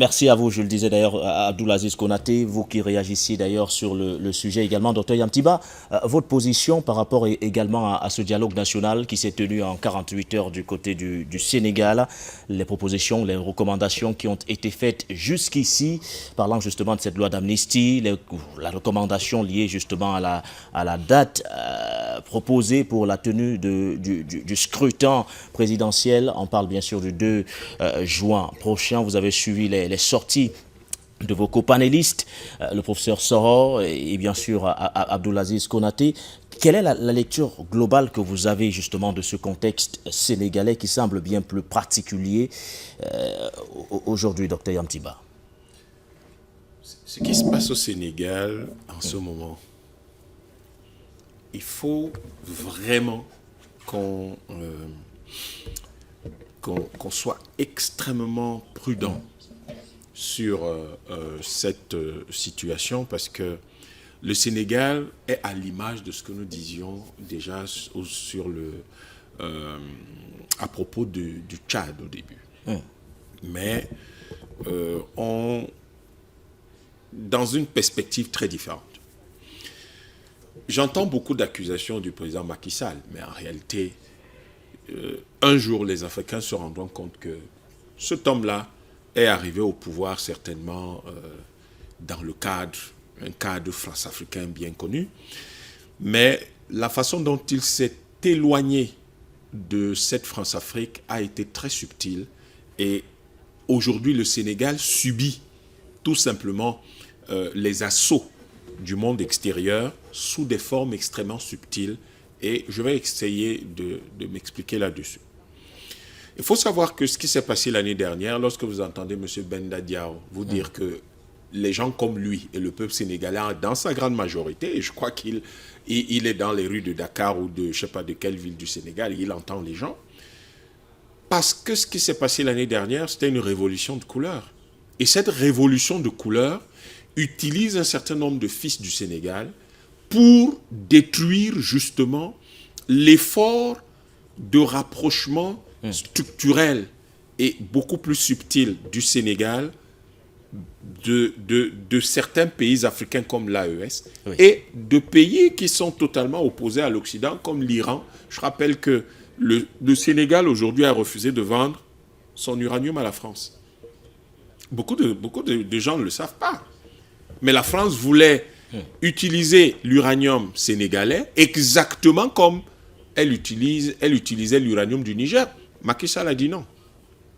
Merci à vous, je le disais d'ailleurs à Abdoulaziz Konaté, vous qui réagissiez d'ailleurs sur le sujet également, Dr Yamtiba, votre position par rapport également à ce dialogue national qui s'est tenu en 48 heures du côté du Sénégal, les propositions, les recommandations qui ont été faites jusqu'ici, parlant justement de cette loi d'amnistie, la recommandation liée justement à la date proposée pour la tenue du scrutin présidentiel, on parle bien sûr du 2 juin prochain, vous avez suivi les sorties de vos copanélistes, le professeur Soro et bien sûr Abdoulaziz Konaté. Quelle est la lecture globale que vous avez justement de ce contexte sénégalais qui semble bien plus particulier aujourd'hui, Dr Yamtiba? Ce qui se passe au Sénégal en ce moment, il faut vraiment qu'on soit extrêmement prudent sur cette situation parce que le Sénégal est à l'image de ce que nous disions déjà à propos du Tchad au début. Mais dans une perspective très différente. J'entends beaucoup d'accusations du président Macky Sall, mais en réalité, un jour, les Africains se rendront compte que cet homme-là est arrivé au pouvoir certainement dans un cadre france-africain bien connu, mais la façon dont il s'est éloigné de cette France-Afrique a été très subtile et aujourd'hui le Sénégal subit tout simplement les assauts du monde extérieur sous des formes extrêmement subtiles et je vais essayer de m'expliquer là-dessus. Il faut savoir que ce qui s'est passé l'année dernière, lorsque vous entendez M. Benda Diao vous dire que les gens comme lui et le peuple sénégalais, dans sa grande majorité, et je crois qu'il est dans les rues de Dakar ou de je ne sais pas de quelle ville du Sénégal, il entend les gens, parce que ce qui s'est passé l'année dernière, c'était une révolution de couleur. Et cette révolution de couleur utilise un certain nombre de fils du Sénégal pour détruire justement l'effort de rapprochement structurel et beaucoup plus subtil du Sénégal de certains pays africains comme l'AES et de pays qui sont totalement opposés à l'Occident comme l'Iran. Je rappelle que le Sénégal aujourd'hui a refusé de vendre son uranium à la France. Beaucoup de gens ne le savent pas. Mais la France voulait utiliser l'uranium sénégalais exactement comme elle utilisait l'uranium du Niger. Macky Sall a dit non.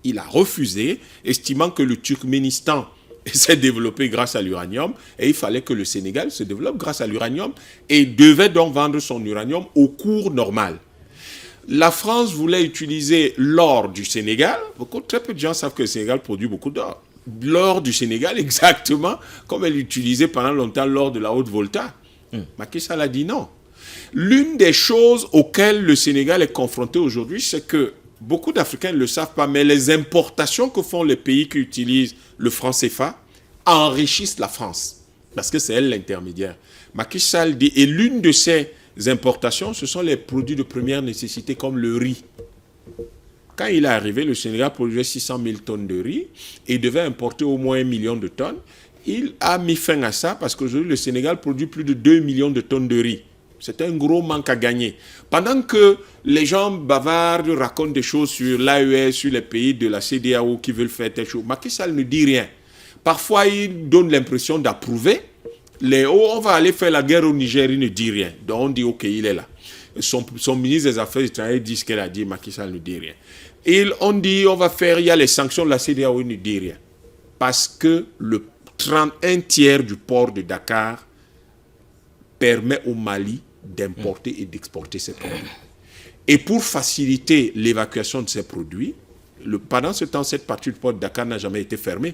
Il a refusé, estimant que le Turkménistan s'est développé grâce à l'uranium et il fallait que le Sénégal se développe grâce à l'uranium et devait donc vendre son uranium au cours normal. La France voulait utiliser l'or du Sénégal. Très peu de gens savent que le Sénégal produit beaucoup d'or. L'or du Sénégal exactement comme elle utilisait pendant longtemps l'or de la Haute-Volta. Macky Sall a dit non. L'une des choses auxquelles le Sénégal est confronté aujourd'hui, c'est que beaucoup d'Africains ne le savent pas, mais les importations que font les pays qui utilisent le franc CFA enrichissent la France, parce que c'est elle l'intermédiaire. Macky Sall dit, et l'une de ces importations, ce sont les produits de première nécessité comme le riz. Quand il est arrivé, le Sénégal produisait 600 000 tonnes de riz et devait importer au moins 1 million de tonnes. Il a mis fin à ça parce qu'aujourd'hui, le Sénégal produit plus de 2 millions de tonnes de riz. C'est un gros manque à gagner. Pendant que les gens bavardent, racontent des choses sur l'AES, sur les pays de la CEDEAO qui veulent faire telle chose, Macky Sall ne dit rien. Parfois, il donne l'impression d'approuver. On va aller faire la guerre au Niger, il ne dit rien. Donc on dit, ok, il est là. Son ministre des Affaires étrangères dit ce qu'elle a dit, Macky Sall ne dit rien. On dit, il y a les sanctions de la CEDEAO, il ne dit rien. Parce que un tiers du port de Dakar permet au Mali d'importer et d'exporter ses produits. Et pour faciliter l'évacuation de ces produits, pendant ce temps, cette partie du port de Dakar n'a jamais été fermée.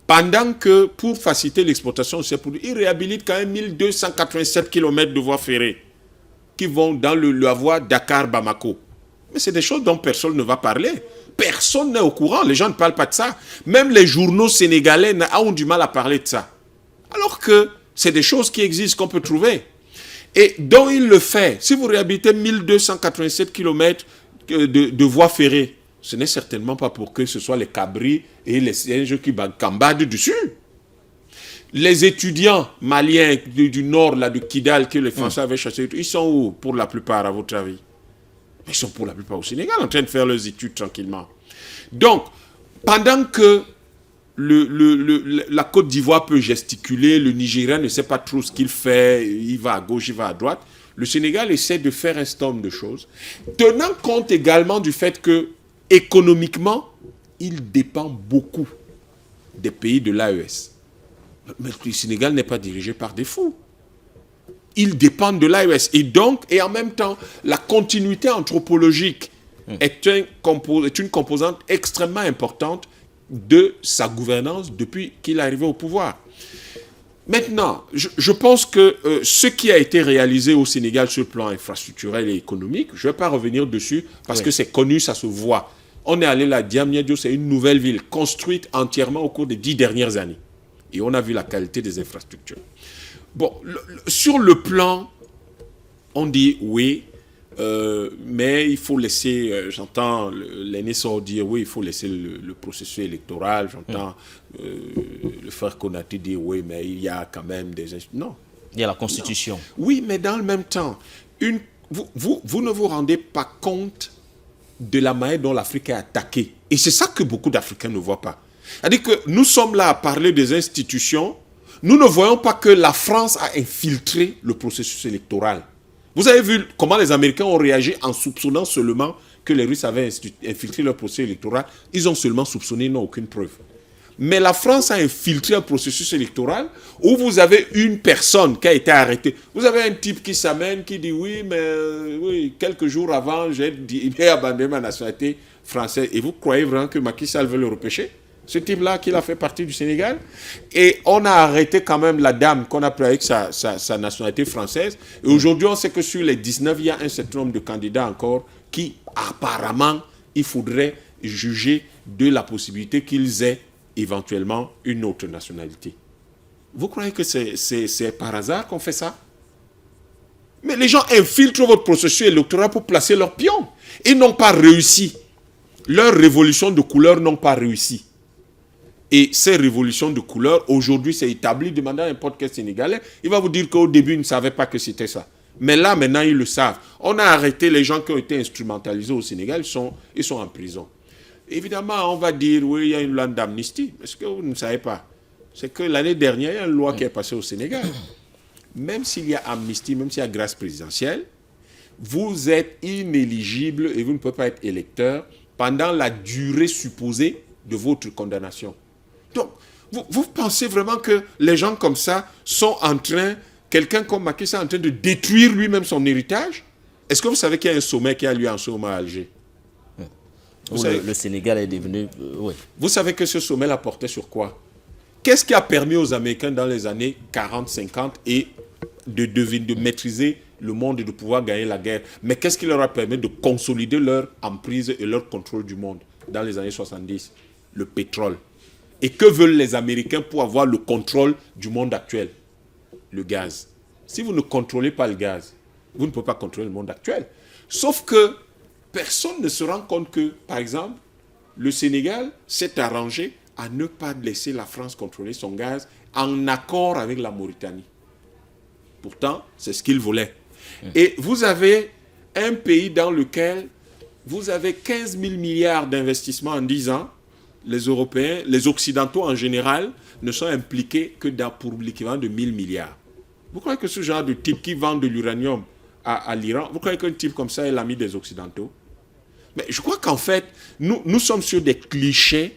Pendant que, pour faciliter l'exportation de ces produits, ils réhabilitent quand même 1287 km de voies ferrées qui vont dans la voie Dakar-Bamako. Mais c'est des choses dont personne ne va parler. Personne n'est au courant, les gens ne parlent pas de ça. Même les journaux sénégalais ont du mal à parler de ça. Alors que c'est des choses qui existent, qu'on peut trouver. Et dont il le fait. Si vous réhabilitez 1287 km de voies ferrées, ce n'est certainement pas pour que ce soit les cabris et les singes qui cambadent dessus. Les étudiants maliens du nord, là, de Kidal, que les Français avaient chassés, ils sont où pour la plupart, à votre avis? Ils sont pour la plupart au Sénégal, en train de faire leurs études tranquillement. Donc, pendant que la Côte d'Ivoire peut gesticuler, le Nigeria ne sait pas trop ce qu'il fait, il va à gauche, il va à droite, le Sénégal essaie de faire un certain nombre de choses, tenant compte également du fait que, économiquement, il dépend beaucoup des pays de l'AES. Mais le Sénégal n'est pas dirigé par des fous. Ils dépendent de l'AES. Et donc, et en même temps, la continuité anthropologique est une composante extrêmement importante de sa gouvernance depuis qu'il est arrivé au pouvoir. Maintenant, je pense que ce qui a été réalisé au Sénégal sur le plan infrastructurel et économique, je ne vais pas revenir dessus parce que c'est connu, ça se voit. On est allé là, Diamniadio, c'est une nouvelle ville construite entièrement au cours des 10 dernières années. Et on a vu la qualité des infrastructures. Bon, sur le plan, on dit oui, mais il faut laisser, j'entends l'aîné sort dire oui, il faut laisser le processus électoral, j'entends le frère Konaté dire oui, mais il y a quand même des... Non. Il y a la Constitution. Non. Oui, mais dans le même temps, vous ne vous rendez pas compte de la manière dont l'Afrique est attaquée. Et c'est ça que beaucoup d'Africains ne voient pas. C'est-à-dire que nous sommes là à parler des institutions, nous ne voyons pas que la France a infiltré le processus électoral. Vous avez vu comment les Américains ont réagi en soupçonnant seulement que les Russes avaient infiltré leur processus électoral. Ils ont seulement soupçonné, ils n'ont aucune preuve. Mais la France a infiltré un processus électoral où vous avez une personne qui a été arrêtée. Vous avez un type qui s'amène, qui dit oui, mais oui, quelques jours avant, j'ai abandonné ma nationalité française. Et vous croyez vraiment que Macky Sall veut le repêcher? Ce type-là, qui a fait partie du Sénégal. Et on a arrêté quand même la dame qu'on a pris avec sa nationalité française. Et aujourd'hui, on sait que sur les 19, il y a un certain nombre de candidats encore qui, apparemment, il faudrait juger de la possibilité qu'ils aient éventuellement une autre nationalité. Vous croyez que c'est par hasard qu'on fait ça? Mais les gens infiltrent votre processus électoral pour placer leurs pions. Ils n'ont pas réussi. Leurs révolutions de couleur n'ont pas réussi. Et ces révolutions de couleur, aujourd'hui, c'est établi. Demandez à n'importe quel Sénégalais, il va vous dire qu'au début, ils ne savaient pas que c'était ça. Mais là, maintenant, ils le savent. On a arrêté les gens qui ont été instrumentalisés au Sénégal, ils sont en prison. Évidemment, on va dire, oui, il y a une loi d'amnistie. Mais ce que vous ne savez pas, c'est que l'année dernière, il y a une loi qui est passée au Sénégal. Même s'il y a amnistie, même s'il y a grâce présidentielle, vous êtes inéligible et vous ne pouvez pas être électeur pendant la durée supposée de votre condamnation. Donc, vous pensez vraiment que les gens comme ça sont en train, quelqu'un comme Macky Sall est en train de détruire lui-même son héritage? Est-ce que vous savez qu'il y a un sommet qui a lieu en ce moment à Alger? Le Sénégal est devenu... oui. Vous savez que ce sommet-là portait sur quoi? Qu'est-ce qui a permis aux Américains dans les années 40-50 et de maîtriser le monde et de pouvoir gagner la guerre? Mais qu'est-ce qui leur a permis de consolider leur emprise et leur contrôle du monde dans les années 70? Le pétrole. Et que veulent les Américains pour avoir le contrôle du monde actuel? Le gaz. Si vous ne contrôlez pas le gaz, vous ne pouvez pas contrôler le monde actuel. Sauf que personne ne se rend compte que, par exemple, le Sénégal s'est arrangé à ne pas laisser la France contrôler son gaz en accord avec la Mauritanie. Pourtant, c'est ce qu'ils voulaient. Et vous avez un pays dans lequel vous avez 15 000 milliards d'investissements en 10 ans. Les Européens, les Occidentaux en général, ne sont impliqués que pour l'équivalent de 1000 milliards. Vous croyez que ce genre de type qui vend de l'uranium à l'Iran, vous croyez qu'un type comme ça est l'ami des Occidentaux? Mais je crois qu'en fait, nous sommes sur des clichés,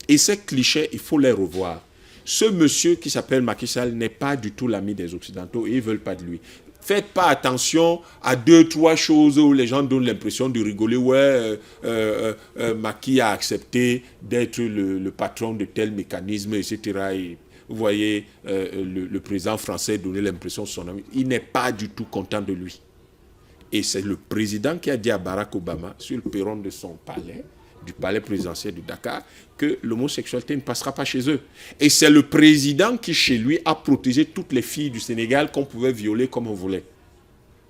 et ces clichés, il faut les revoir. Ce monsieur qui s'appelle Macky Sall n'est pas du tout l'ami des Occidentaux, et ils ne veulent pas de lui. Faites pas attention à 2-3 choses où les gens donnent l'impression de rigoler. Ouais, Macky a accepté d'être le patron de tel mécanisme, etc. Et vous voyez le président français donner l'impression de son ami. Il n'est pas du tout content de lui. Et c'est le président qui a dit à Barack Obama, sur le perron de son palais, du palais présidentiel de Dakar, que l'homosexualité ne passera pas chez eux. Et c'est le président qui, chez lui, a protégé toutes les filles du Sénégal qu'on pouvait violer comme on voulait.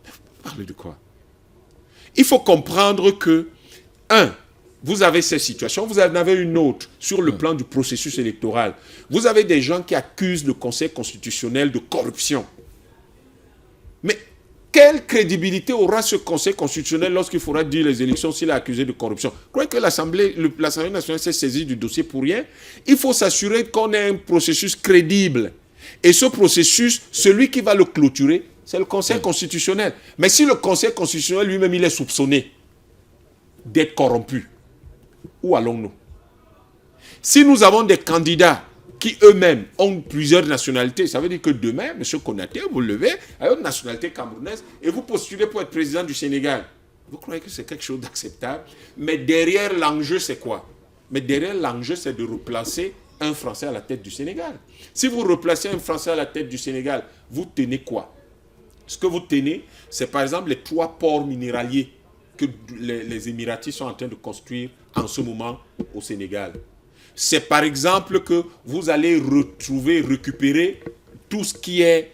Vous parlez de quoi? Il faut comprendre que, vous avez cette situation, vous en avez une autre sur le plan du processus électoral. Vous avez des gens qui accusent le Conseil constitutionnel de corruption. Mais quelle crédibilité aura ce Conseil constitutionnel lorsqu'il faudra dire les élections s'il est accusé de corruption? Vous croyez que l'Assemblée nationale s'est saisie du dossier pour rien? Il faut s'assurer qu'on ait un processus crédible. Et ce processus, celui qui va le clôturer, c'est le Conseil constitutionnel. Mais si le Conseil constitutionnel lui-même, il est soupçonné d'être corrompu, où allons-nous? Si nous avons des candidats qui eux-mêmes ont plusieurs nationalités, ça veut dire que demain, M. Konaté, vous levez à une nationalité camerounaise et vous postulez pour être président du Sénégal. Vous croyez que c'est quelque chose d'acceptable? Mais derrière l'enjeu, c'est quoi? Mais derrière l'enjeu, c'est de replacer un Français à la tête du Sénégal. Si vous replacez un Français à la tête du Sénégal, vous tenez quoi? Ce que vous tenez, c'est par exemple les 3 ports minéraliers que les Émiratis sont en train de construire en ce moment au Sénégal. C'est par exemple que vous allez récupérer tout ce qui est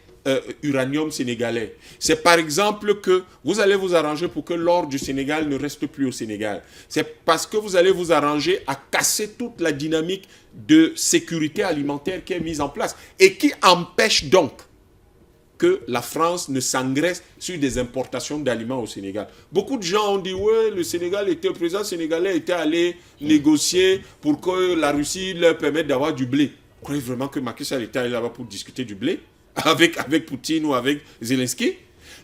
uranium sénégalais. C'est par exemple que vous allez vous arranger pour que l'or du Sénégal ne reste plus au Sénégal. C'est parce que vous allez vous arranger à casser toute la dynamique de sécurité alimentaire qui est mise en place et qui empêche donc que la France ne s'engraisse sur des importations d'aliments au Sénégal. Beaucoup de gens ont dit, ouais, le président sénégalais était allé négocier pour que la Russie leur permette d'avoir du blé. Vous croyez vraiment que Macky Sall était allé là-bas pour discuter du blé avec Poutine ou avec Zelensky?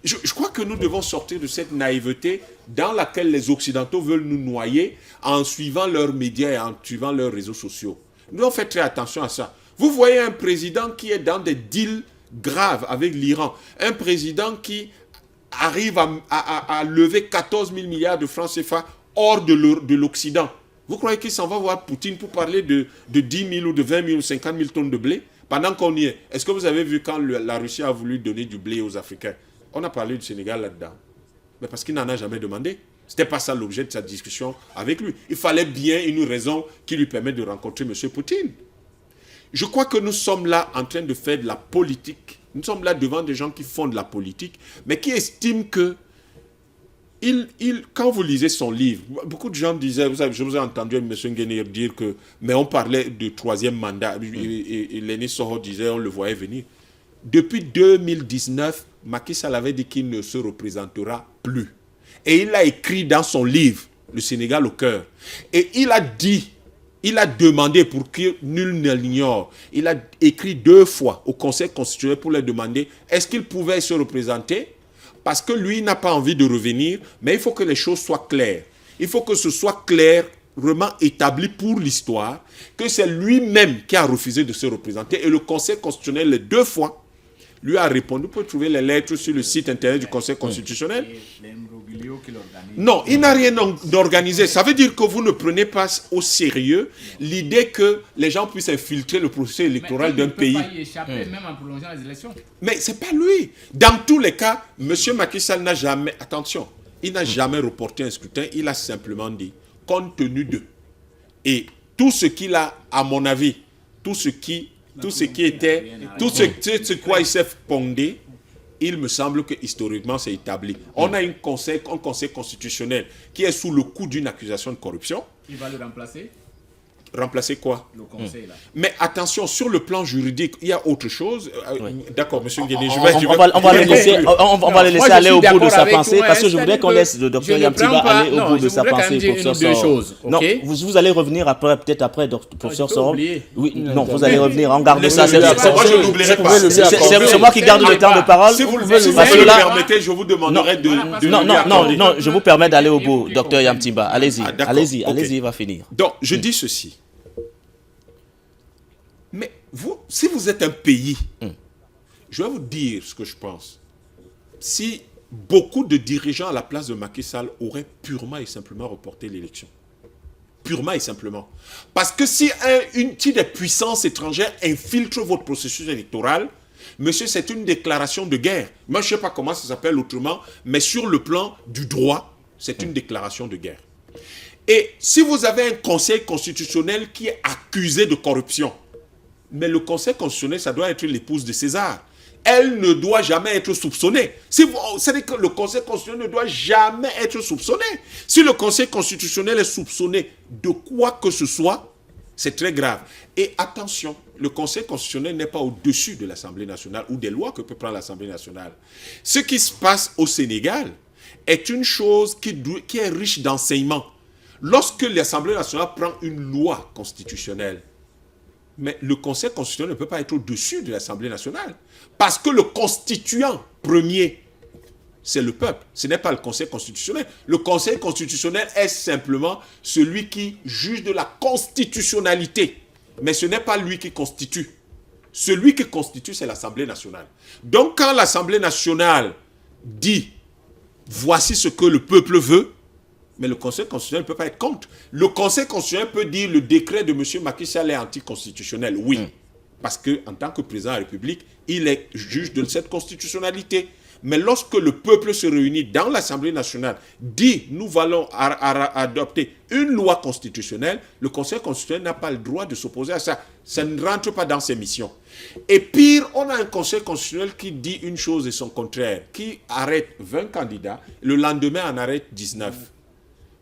Je crois que nous devons sortir de cette naïveté dans laquelle les Occidentaux veulent nous noyer en suivant leurs médias et en suivant leurs réseaux sociaux. Nous devons faire très attention à ça. Vous voyez un président qui est dans des deals grave avec l'Iran, un président qui arrive à lever 14 000 milliards de francs CFA hors de l'Occident. Vous croyez qu'il s'en va voir Poutine pour parler de 10 000 ou de 20 000 ou 50 000 tonnes de blé pendant qu'on y est? Est-ce que vous avez vu quand la Russie a voulu donner du blé aux Africains? On a parlé du Sénégal là-dedans. Mais parce qu'il n'en a jamais demandé. Ce n'était pas ça l'objet de sa discussion avec lui. Il fallait bien une raison qui lui permette de rencontrer M. Poutine. Je crois que nous sommes là en train de faire de la politique. Nous sommes là devant des gens qui font de la politique, mais qui estiment que, quand vous lisez son livre, beaucoup de gens disaient, je vous ai entendu M. Nguénir dire que, mais on parlait de 3e mandat, et Léné Soro disait, on le voyait venir. Depuis 2019, Macky Sall avait dit qu'il ne se représentera plus. Et il a écrit dans son livre, Le Sénégal au cœur, et il a dit, il a demandé pour que nul ne l'ignore. Il a écrit 2 fois au Conseil constitutionnel pour leur demander est-ce qu'il pouvait se représenter, parce que lui n'a pas envie de revenir, mais il faut que les choses soient claires. Il faut que ce soit clairement établi pour l'histoire que c'est lui-même qui a refusé de se représenter et le Conseil constitutionnel les 2 fois lui a répondu. Vous pouvez trouver les lettres sur le site internet du Conseil constitutionnel. Non, il n'a rien organisé. Ça veut dire que vous ne prenez pas au sérieux l'idée que les gens puissent infiltrer le processus électoral d'un pays. Pas y échapper, même en prolongeant les élections. Mais ce n'est pas lui. Dans tous les cas, M. Macky Sall n'a jamais... Attention, il n'a jamais reporté un scrutin. Il a simplement dit, compte tenu de... Et tout ce qu'il a, à mon avis, tout ce quoi il s'est fondé, il me semble que historiquement c'est établi. On a un conseil constitutionnel qui est sous le coup d'une accusation de corruption. Il va le remplacer. Remplacer quoi? Le conseil, là. Mais attention, sur le plan juridique, il y a autre chose. D'accord, M. Nguéné, on va le laisser aller au bout de sa pensée, parce que je voudrais qu'on laisse le docteur Yamtiba aller au bout de sa pensée, professeur Soro. Non, vous allez revenir peut-être après, professeur Soro. Oui, non, vous allez revenir, on garde ça. C'est moi qui garde le temps de parole. Si vous le permettez, je vous demanderai de... Non, je vous permets d'aller au bout, docteur Yamtiba. Allez-y, il va finir. Donc, je dis ceci. Mais vous, si vous êtes un pays, je vais vous dire ce que je pense. Si beaucoup de dirigeants à la place de Macky Sall auraient purement et simplement reporté l'élection. Purement et simplement. Parce que si des puissances étrangères infiltrent votre processus électoral, monsieur, c'est une déclaration de guerre. Moi, je ne sais pas comment ça s'appelle autrement, mais sur le plan du droit, c'est une déclaration de guerre. Et si vous avez un conseil constitutionnel qui est accusé de corruption, mais le Conseil constitutionnel, ça doit être l'épouse de César. elle ne doit jamais être soupçonnée. C'est-à-dire que le Conseil constitutionnel ne doit jamais être soupçonné. Si le Conseil constitutionnel est soupçonné de quoi que ce soit, c'est très grave. Et attention, le Conseil constitutionnel n'est pas au-dessus de l'Assemblée nationale ou des lois que peut prendre l'Assemblée nationale. Ce qui se passe au Sénégal est une chose qui est riche d'enseignements. Lorsque l'Assemblée nationale prend une loi constitutionnelle, mais le Conseil constitutionnel ne peut pas être au-dessus de l'Assemblée nationale. Parce que le constituant premier, c'est le peuple. Ce n'est pas le Conseil constitutionnel. Le Conseil constitutionnel est simplement celui qui juge de la constitutionnalité. Mais ce n'est pas lui qui constitue. Celui qui constitue, c'est l'Assemblée nationale. Donc, quand l'Assemblée nationale dit « voici ce que le peuple veut », mais le Conseil constitutionnel ne peut pas être contre. Le Conseil constitutionnel peut dire le décret de M. Macky Sall est anticonstitutionnel. Oui. Parce qu'en tant que président de la République, il est juge de cette constitutionnalité. Mais lorsque le peuple se réunit dans l'Assemblée nationale, dit nous allons adopter une loi constitutionnelle, le Conseil constitutionnel n'a pas le droit de s'opposer à ça. Ça ne rentre pas dans ses missions. Et pire, on a un Conseil constitutionnel qui dit une chose et son contraire, qui arrête 20 candidats, le lendemain en arrête 19.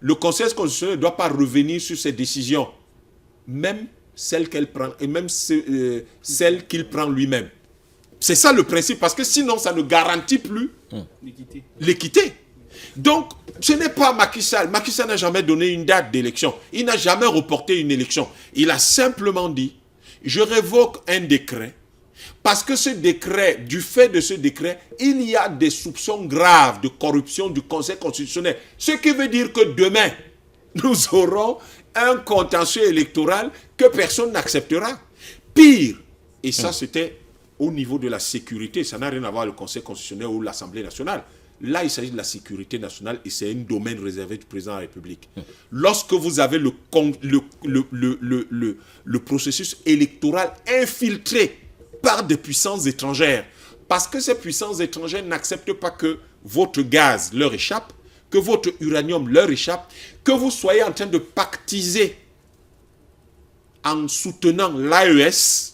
Le Conseil constitutionnel ne doit pas revenir sur ses décisions, même celles qu'elle prend, et même celles qu'il prend lui-même. C'est ça le principe, parce que sinon, ça ne garantit plus l'équité. Donc, ce n'est pas Macky Sall. Macky Sall n'a jamais donné une date d'élection. Il n'a jamais reporté une élection. Il a simplement dit, je révoque un décret, parce que ce décret, du fait de ce décret, il y a des soupçons graves de corruption du Conseil constitutionnel. Ce qui veut dire que demain, nous aurons un contentieux électoral que personne n'acceptera. Pire, et ça c'était au niveau de la sécurité, ça n'a rien à voir avec le Conseil constitutionnel ou l'Assemblée nationale. Là, il s'agit de la sécurité nationale et c'est un domaine réservé du président de la République. Lorsque vous avez le processus électoral infiltré par des puissances étrangères, parce que ces puissances étrangères n'acceptent pas que votre gaz leur échappe, que votre uranium leur échappe, que vous soyez en train de pactiser en soutenant l'AES,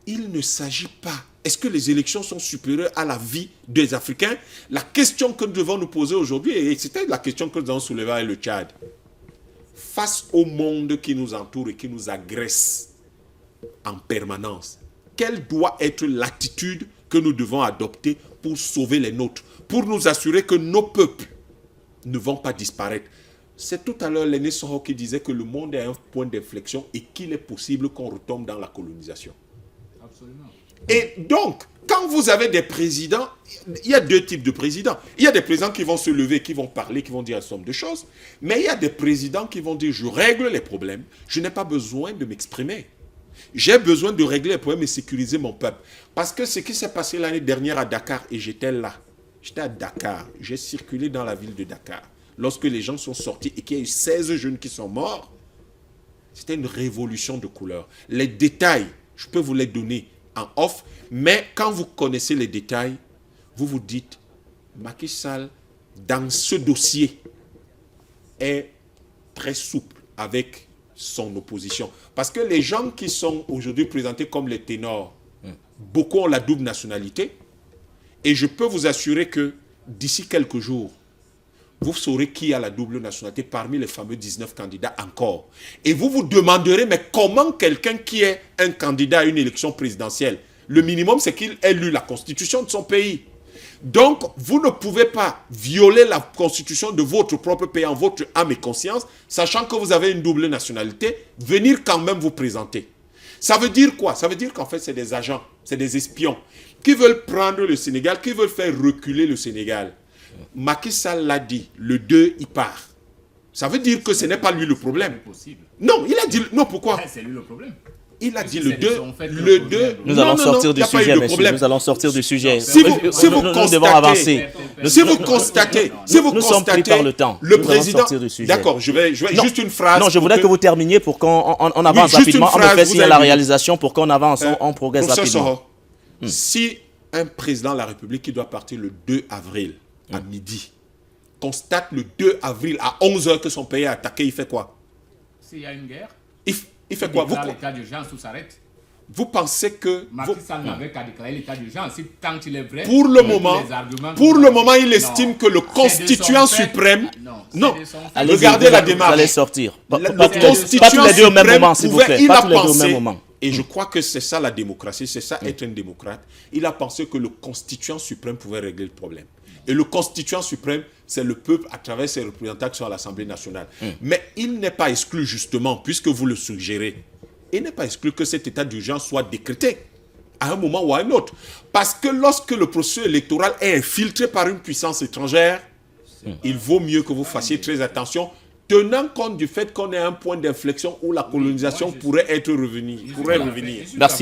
il ne s'agit pas. Est-ce que les élections sont supérieures à la vie des Africains? La question que nous devons nous poser aujourd'hui, et c'était la question que nous avons soulevée avec le Tchad, face au monde qui nous entoure et qui nous agresse en permanence, quelle doit être l'attitude que nous devons adopter pour sauver les nôtres, pour nous assurer que nos peuples ne vont pas disparaître? C'est tout à l'heure Léné Soro qui disait que le monde est à un point d'inflexion et qu'il est possible qu'on retombe dans la colonisation. Absolument. Et donc, quand vous avez des présidents, il y a deux types de présidents. Il y a des présidents qui vont se lever, qui vont parler, qui vont dire un somme de choses. Mais il y a des présidents qui vont dire, je règle les problèmes, je n'ai pas besoin de m'exprimer. J'ai besoin de régler les problèmes et sécuriser mon peuple. Parce que ce qui s'est passé l'année dernière à Dakar, et j'étais là, j'étais à Dakar, j'ai circulé dans la ville de Dakar. Lorsque les gens sont sortis et qu'il y a eu 16 jeunes qui sont morts, c'était une révolution de couleurs. Les détails, je peux vous les donner en off, mais quand vous connaissez les détails, vous vous dites, Macky Sall, dans ce dossier, est très souple avec son opposition. Parce que les gens qui sont aujourd'hui présentés comme les ténors, beaucoup ont la double nationalité, et je peux vous assurer que d'ici quelques jours, vous saurez qui a la double nationalité parmi les fameux 19 candidats encore. Et vous vous demanderez, mais comment quelqu'un qui est un candidat à une élection présidentielle, le minimum c'est qu'il ait lu la constitution de son pays. Donc, vous ne pouvez pas violer la constitution de votre propre pays en votre âme et conscience, sachant que vous avez une double nationalité, venir quand même vous présenter. Ça veut dire quoi? Ça veut dire qu'en fait, c'est des agents, c'est des espions qui veulent prendre le Sénégal, qui veulent faire reculer le Sénégal. Macky Sall l'a dit, le 2, il part. Ça veut dire que ce n'est pas lui le problème. Non, il a dit... Non, pourquoi? C'est lui le problème. Il a dit le 2. Le 2... Nous allons sortir du sujet, messieurs. Nous allons sortir du sujet. Si vous devons avancer. Si vous constatez... Nous sommes pris par le temps. Le président... D'accord, je vais juste une phrase... Non, je voudrais que vous terminiez pour qu'on avance rapidement. On me fait signer à la réalisation pour qu'on avance, on progresse rapidement. Si un président de la République qui doit partir le 2 avril, à midi, constate le 2 avril à 11h que son pays est attaqué, il fait quoi? S'il y a une guerre, il fait quoi? L'état d'urgence, tout s'arrête. vous pensez que... Macky Sall n'avait qu'à déclarer l'état d'urgence. Si tant qu'il est vrai... Pour le moment, il estime que le constituant suprême... Non, regardez la démarche. Allez sortir. Le constituant suprême pouvait, il a pensé... Et je crois que c'est ça la démocratie, c'est ça être un démocrate. Il a pensé que le constituant suprême pouvait régler le problème. Et le constituant suprême, c'est le peuple à travers ses représentants qui sont à l'Assemblée nationale. Mais il n'est pas exclu justement, puisque vous le suggérez, il n'est pas exclu que cet état d'urgence soit décrété à un moment ou à un autre. Parce que lorsque le processus électoral est infiltré par une puissance étrangère, il vaut mieux que vous fassiez très attention, tenant compte du fait qu'on est à un point d'inflexion où la colonisation pourrait revenir. Merci.